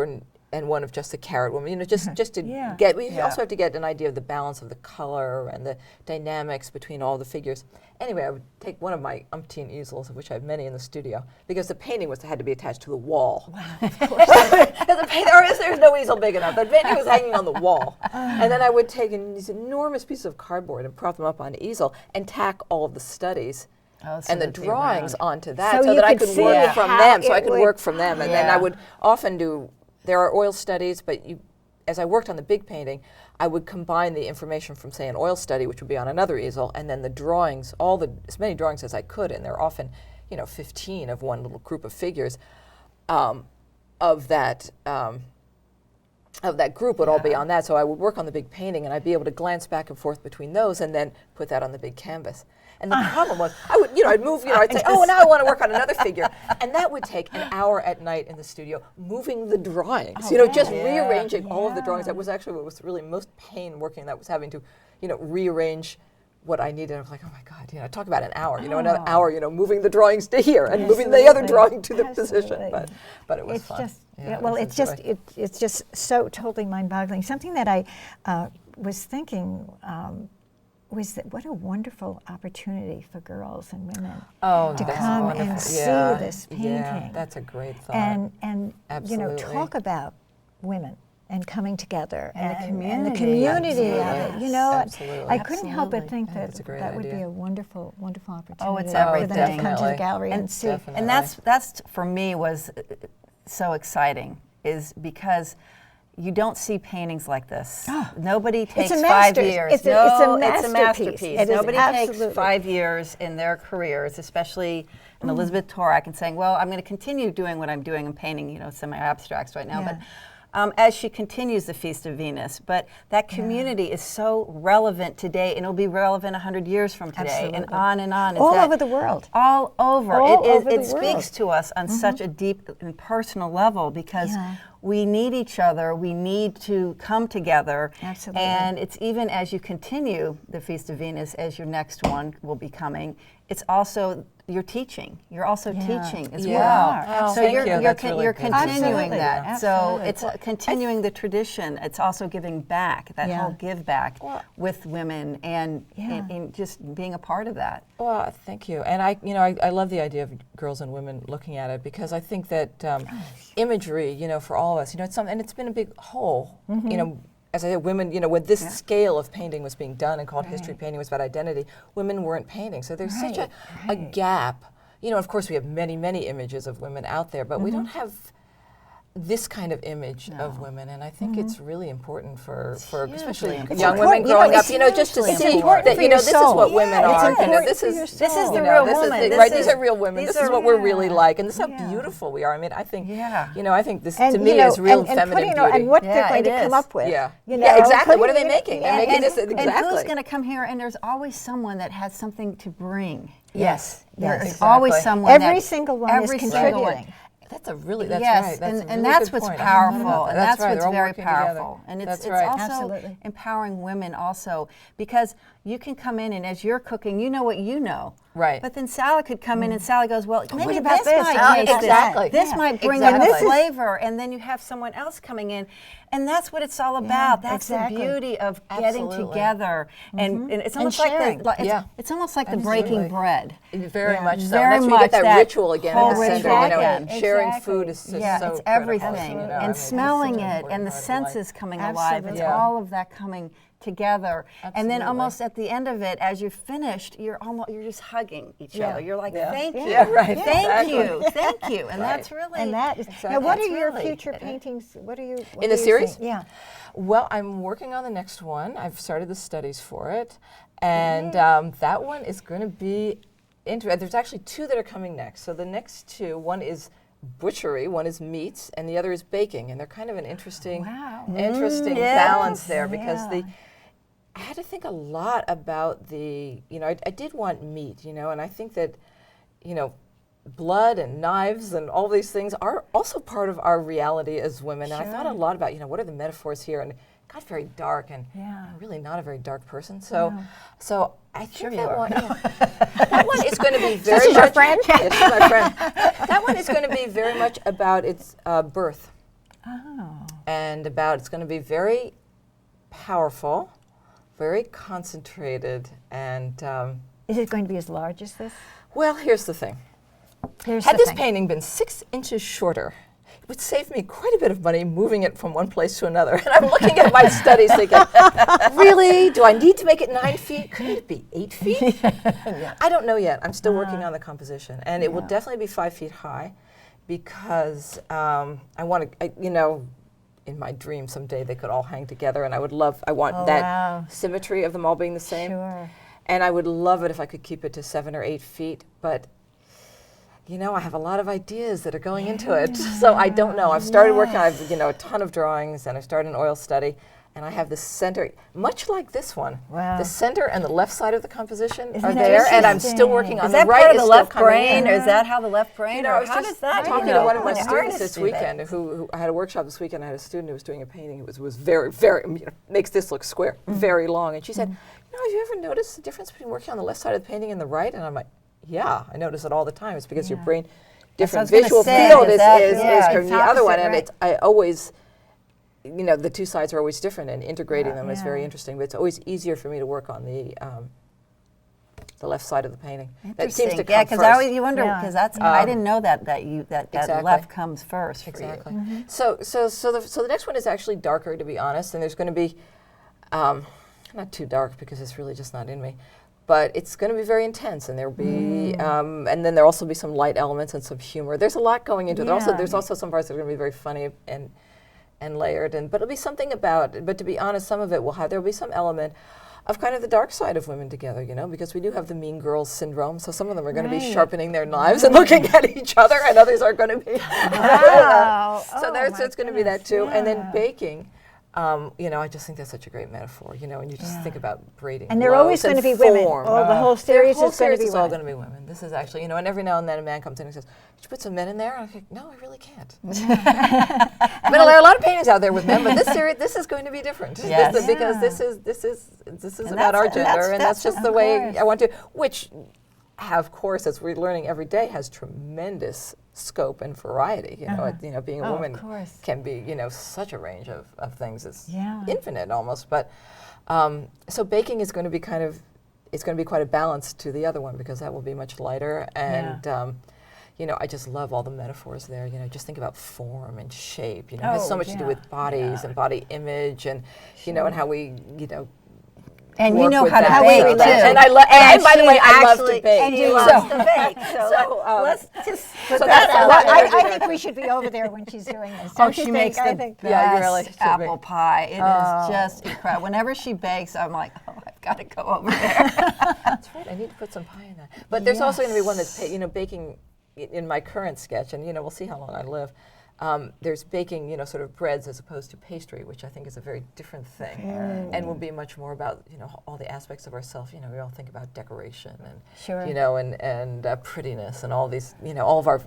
and one of just the carrot woman. Just to get. We also have to get an idea of the balance of the color and the dynamics between all the figures. Anyway, I would take one of my umpteen easels, of which I have many in the studio, because the painting had to be attached to the wall. Wow, of course. There's no easel big enough. The painting was hanging on the wall. And then I would take these enormous pieces of cardboard and prop them up on an easel and tack all of the studies and the drawings onto that, so that I could work from them. So I could work from them. And then I would often there are oil studies, but as I worked on the big painting, I would combine the information from, say, an oil study, which would be on another easel, and then the drawings, as many drawings as I could, and there are often, 15 of one little group of figures, of that group would all be on that. So I would work on the big painting, and I'd be able to glance back and forth between those, and then put that on the big canvas. And the problem was, I'd move, I'd say, now I want to work on another figure. And that would take an hour at night in the studio, moving the drawings, just rearranging all of the drawings. That was actually what was really most pain working, that was having to, rearrange what I needed. I was like, oh my God, talk about an hour, another hour, moving the drawings to here and moving the other drawing to the position. But it was fun. It's just so totally mind-boggling. Something that I was thinking was that what a wonderful opportunity for girls and women to come and see this painting. Yeah, that's a great thought. And talk about women and coming together and the community of it. Absolutely. I couldn't help but think that that's a great that would idea. be a wonderful opportunity Oh, it's for them everything. to come to the Definitely. gallery and see. Definitely. And that's for me was so exciting, is because you don't see paintings like this. Nobody takes 5 years. It's a masterpiece. It is Nobody takes absolutely. 5 years in their careers, especially in Elizabeth Torak, and saying, well, I'm going to continue doing what I'm doing in painting, semi-abstracts right now. But as she continues the Feast of Venus. But that community is so relevant today, and it'll be relevant 100 years from today, and on and on. All over the world. All over. It speaks to us on such a deep and personal level, because we need each other. We need to come together. Absolutely. And it's even as you continue the Feast of Venus, as your next one will be coming, it's also you're teaching. You're also teaching as well. So you're continuing that. Absolutely. So it's continuing the tradition. It's also giving back, that whole give back with women, and just being a part of that. Well, thank you. And I love the idea of girls and women looking at it, because I think that imagery, for all of us, it's something, and it's been a big hole, as I said, women, when this scale of painting was being done and called history painting, was about identity, women weren't painting. So there's such a gap. Of course we have many, many images of women out there, but we don't have this kind of image of women, and I think it's really important for especially important. young It's women important, growing you know, up, you know, just to it's see important that, for you know, your this is soul. what women Yeah, it's are. You know, important this for is your This is soul. the you know, real this is woman. the- This right. These is- are real women. these This is are- what we're really Yeah. like, and this is how Yeah. beautiful we are. I mean, I think, Yeah. you know, I think this And, to me you know, is real and feminine putting, beauty. and what Yeah, they're going it to come is. up with. Yeah. You Yeah, know, exactly. What are they putting- making? They're making this exactly. And who's going to come here? And there's always someone that has something to bring. Yes, There's yes. always Exactly. someone. Every that, single one is every single one. contributing. That's a really, that's yes, right. That's a and really that's good what's point. I hadn't thought powerful, about that. and That's that's right. what's They're all very working together. powerful, and it's That's right. also Absolutely. empowering women also, because you can come in and as you're cooking, you know what you know. Right. But then Sally could come in and Sally goes, well, maybe about this this? might Oh, taste exactly. this Yeah. might bring Exactly. in This the is- flavor, and then you have someone else coming in, and that's what it's all about. That's exactly. the beauty of getting Absolutely. together, and it's almost sharing. like Yeah. it's almost like the Absolutely. breaking bread. Very Yeah. much so. Very And that's where you much get that, that ritual again whole at the center, ritual you know, again. and sharing Exactly. food is just Yeah, so it's critical, everything. you know, I mean, And it's such smelling an it, important and the part of life. senses coming alive. It's Absolutely. Yeah. all of that coming together. And then Absolutely. almost at the end of it, as you're finished, you're just hugging each Yeah. other. You're like, Yeah. thank you, Yeah, right. thank Exactly. you, thank you. And Right. that's really And that is. Exactly. Now, what are That's your really- future paintings? What are you? What In the do you series? think? Yeah. Well, I'm working on the next one. I've started the studies for it, and that one is going to be interesting. There's actually two that are coming next. So the next two, one is butchery, one is meats, and the other is baking, and they're kind of an interesting, Wow. interesting Yes. balance there because Yeah. I had to think a lot about the, you know, I did want meat, you know, and I think that, you know, blood and knives and all these things are also part of our reality as women. And I thought a lot about, you know, what are the metaphors here? And it got very dark, and Yeah. I'm really not a very dark person. So, No. I think Sure you that are. one, that one is going to be very This is your much. friend? Yeah, this is my friend. That one is going to be very much about its birth, Oh. and about it's going to be very powerful, very concentrated, and Is it going to be as large as this? well, here's the thing. Here's Had the this thing. painting been 6 inches shorter, it would save me quite a bit of money moving it from one place to another. And I'm looking at my studies thinking, really? Do I need to make it 9 feet? Could it be 8 feet? I don't know yet. I'm still working on the composition. And it will definitely be 5 feet high because I want to, you know, in my dream someday they could all hang together, and I want that wow. symmetry of them all being the same. Sure. And I would love it if I could keep it to 7 or 8 feet, but you know, I have a lot of ideas that are going into it, so I don't know. I've started working, I've, you know, a ton of drawings, and I started an oil study, and I have the center, much like this one. Wow. The center and the left side of the composition Isn't are that there, and I'm still interesting? working on Is the that right. part of is the still left coming brain, in. or is that how the left brain? You know, or I was how just does that? talking you to know? one of my When students artists this do weekend that. who I had a workshop this weekend. I had a student who was doing a painting. It was very, very, you know, makes this look square, very long. And she said, you know, have you ever noticed the difference between working on the left side of the painting and the right? And I'm like, yeah, I notice it all the time. It's because your brain, different was gonna visual say, field is that- is yeah, from it's the other one. opposite, And right. it's, I always, you know, the two sides are always different, and integrating them is very Yeah. interesting. But it's always easier for me to work on the left side of the painting. That seems to Interesting. come Yeah, because first. I always you wonder Yeah. because that's I didn't know that Exactly. left comes first for Exactly. you. So the next one is actually darker, to be honest, and there's going to be not too dark because it's really just not in me, but it's going to be very intense, and there'll be and then there'll also be some light elements and some humor. There's a lot going into it. Yeah. There's also some parts that are going to be very funny and layered, but it'll be something about. But to be honest, some of it there'll be some element of kind of the dark side of women together, you know, because we do have the mean girls syndrome. So some of them are going to be Right. sharpening their knives and looking at each other, and others are going to be. Wow. So Oh, there's my it's going to be that goodness. too. And then Yeah. baking, you know, I just think that's such a great metaphor, you know, and you just think about braiding. And they're always loaves going to and be women. form. Oh, the whole Their series whole is going to series be is all women. going to be women. This is actually, you know, and every now and then a man comes in and says, "Did you put some men in there?" And I'm like, "No, I really can't." I mean, there are a lot of paintings out there with men, but this series, this is going to be different. Yes. Because Yeah. this is And about our that's- gender, and that's just of the way course. I want to. Which, of course, as we're learning every day, has tremendous scope and variety. You know, you know, being a Oh, of woman course. can be, you know, such a range of things. It's Yeah. infinite almost. But so baking is going to be it's going to be quite a balance to the other one because that will be much lighter. And you know, I just love all the metaphors there. You know, just think about form and shape. You know, it has so Oh, much to do yeah. with bodies and body image, and you know, and how we, you know, And you work know with how to that. bake, So too. And by the way, I love to bake. And you love to bake. So let's just put that out Well, there. I think we should be over there when she's doing this. Oh, Don't you she think? makes I the think- Yeah, you really best should apple pie. It is just incredible. Whenever she bakes, I'm like, oh, I've got to go over there. That's right. I need to put some pie in that. But there's also going to be one that's baking in my current sketch, and we'll see how long I live. There's baking, sort of breads as opposed to pastry, which I think is a very different thing, and will be much more about, all the aspects of ourselves. We all think about decoration and, Sure. and prettiness and all these, all of our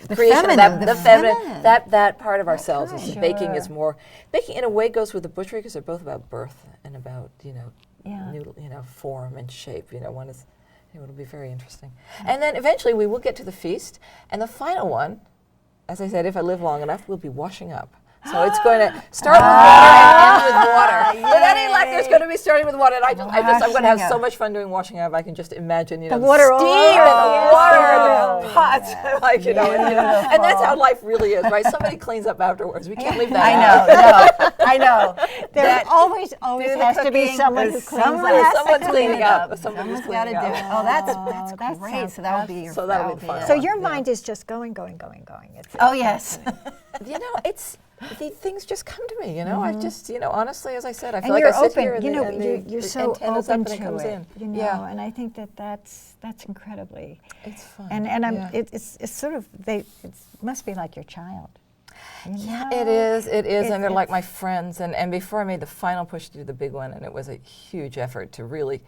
The creation, feminine, the the feminine, feminine. that part of ourselves. right. Is baking is Sure. more. Baking in a way goes with the butchery because they're both about birth and about Yeah. new form and shape. One is. It'll be very interesting. And then eventually we will get to the feast. And the final one, as I said, if I live long enough, we'll be washing up. So it's going to start with water and end with water. With any luck, there's going to be starting with water. And I'm going to have so much fun doing washing up. I can just imagine, the water all steam over. and the water Yes. and the pots. And that's how life really is, right? Somebody cleans up afterwards. We can't leave that out. I know. There always Do the has to be cooking, someone who there's cleans someone up. has to Someone's clean cleaning it up. up. Someone's got to do cleaning it. up. Oh, that that's great. sounds So that would be your. So that'll be fun. So your mind is just going. It's Oh yes. It's the things just come to me. I just, honestly, as I said, I feel and like you're I sit open. here and You're the so antenna's open up and it to comes it. in. And I think that's incredibly. It's fun. And I'm, yeah. it's sort of it must be like your child. Yeah, it is, and they're like it's- my friends. And before I made the final push to do the big one, and it was a huge effort to really,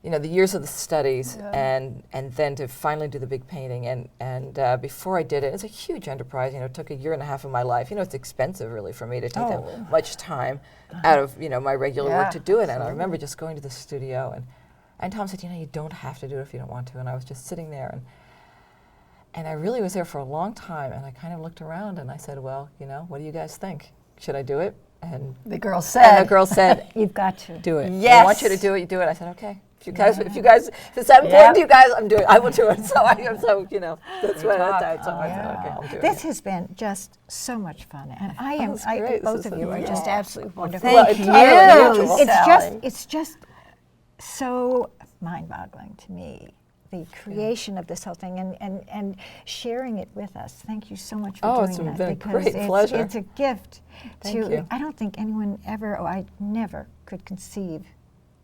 the years of the studies, and then to finally do the big painting. And before I did it, it's a huge enterprise. It took a year and a half of my life. It's expensive, really, for me to take that much time out of my regular work to do it. And I remember just going to the studio, and Tom said, you don't have to do it if you don't want to. And I was just sitting there, and I really was there for a long time, and I kind of looked around and I said, well, what do you guys think? Should I do it? And The girl and said. the girl said, You've got to do it. I Yes. want you to do it, you do it. I said, okay. If it's that important to you guys, I'm doing it. I will do it. So that's what I thought. So I said, okay, I'll do it. This has been just so much fun, and it's great. both This of is you are just wonderful. absolutely wonderful. Thank entirely you, mutual. Sally. It's just so mind-boggling to me, the creation of this whole thing and sharing it with us. Thank you so much for Oh, doing it's that. been a because great pleasure. It's a gift Thank you. I don't think anyone ever, I never could conceive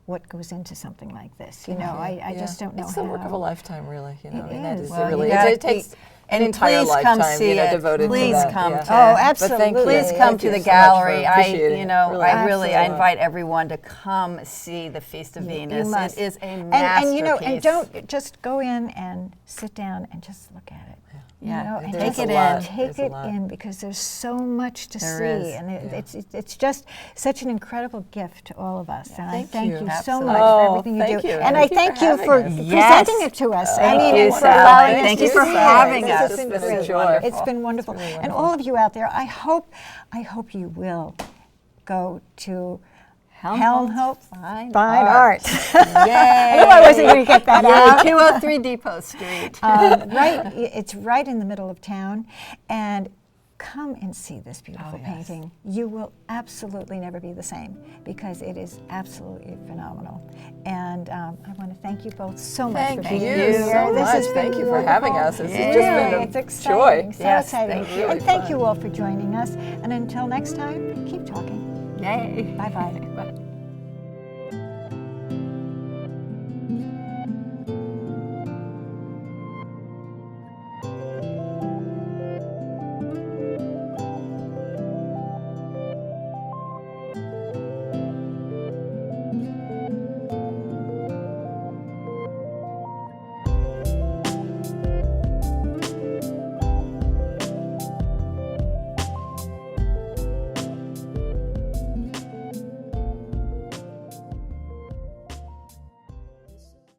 what goes into something like this. I just don't know It's how. the work of a lifetime, really. That is. is Well, really. you gotta It takes and an entire please come lifetime, see it. devoted Please to that. come yeah. to- Oh, But thank you. absolutely. Please come Thank to you the so much gallery. for appreciating it. Really. I Absolutely. invite everyone to come see the Feast of Venus. You must. It is a and masterpiece. and don't just go in and sit down and just look at it. Yeah, and there's just take it a lot. in. take There's a it lot. in because there's so much to There see, is. and it's just such an incredible gift to all of us. And I Thank thank you. you so Absolutely. much for Oh, everything you thank do, you. and I Thank thank you you for for having us. presenting it to us. Thank you, and for Sally. allowing us Thank to you for see it. having This us. has been It's been a great. joy. It's been wonderful, really and wonderful. all of you out there, I hope you will go to Helmholz Fine Art. Yay! I knew I wasn't going to get that out. 203 Depot Street. It's right in the middle of town, and come and see this beautiful yes. painting. You will absolutely never be the same because it is absolutely phenomenal. And I want to thank you both so much for Thank being you here. so This much. has been Thank you for having wonderful. us. It's just been a It's joy. exciting, so Yes, exciting. thank you. And thank you all for joining us. And until next time, keep talking. Yay! Bye-bye. Bye.